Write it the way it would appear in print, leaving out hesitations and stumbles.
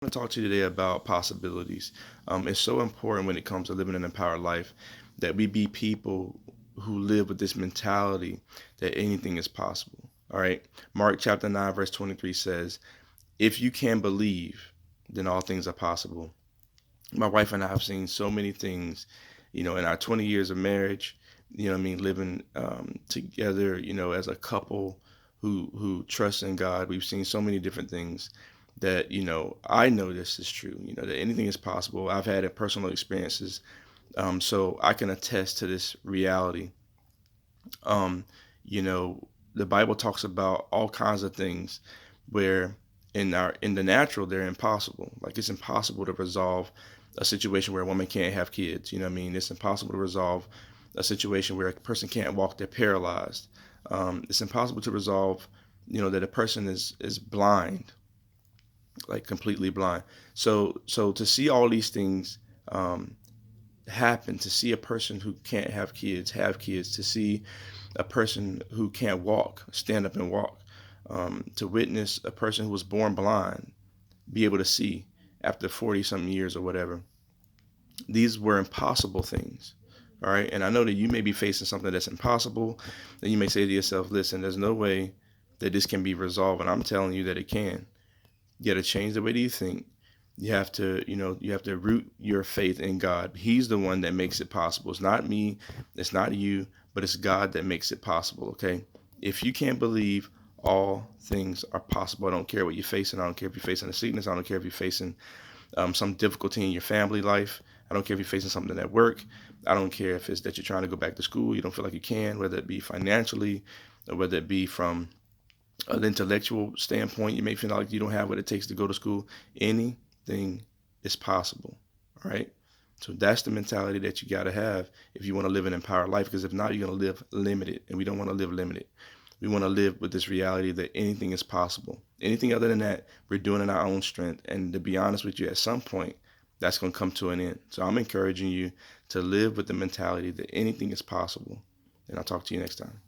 I want to talk to you today about possibilities. It's so important when it comes to living an empowered life that we be people who live with this mentality that anything is possible. All right. Mark chapter 9, verse 23 says, if you can believe, then all things are possible. My wife and I have seen so many things, in our 20 years of marriage, living together, as a couple who trust in God. We've seen so many different things that, I know this is true, that anything is possible. I've had it personal experiences, so I can attest to this reality. Um, you know, the Bible talks about all kinds of things where in the natural they're impossible. Like it's impossible to resolve a situation where a woman can't have kids. You know what I mean? It's impossible to resolve a situation where a person can't walk, they're paralyzed. It's impossible to resolve, that a person is blind, like completely blind. So to see all these things um, happen, to see a person who can't have kids, to see a person who can't walk stand up and walk, to witness a person who was born blind be able to see after 40 something years or whatever. These were impossible things. All right. And I know that you may be facing something that's impossible. And you may say to yourself, listen, there's no way that this can be resolved. And I'm telling you that it can. You got to change the way that you think. You have to root your faith in God. He's the one that makes it possible. It's not me, it's not you, but it's God that makes it possible, okay? If you can't believe, all things are possible. I don't care what you're facing. I don't care if you're facing a sickness. I don't care if you're facing some difficulty in your family life. I don't care if you're facing something at work. I don't care if it's that you're trying to go back to school, you don't feel like you can, whether it be financially or whether it be from an intellectual standpoint, you may feel like you don't have what it takes to go to school. Anything is possible. All right. So that's the mentality that you got to have if you want to live an empowered life. Because if not, you're going to live limited, and we don't want to live limited. We want to live with this reality that anything is possible. Anything other than that, we're doing in our own strength. And to be honest with you, at some point, that's going to come to an end. So I'm encouraging you to live with the mentality that anything is possible. And I'll talk to you next time.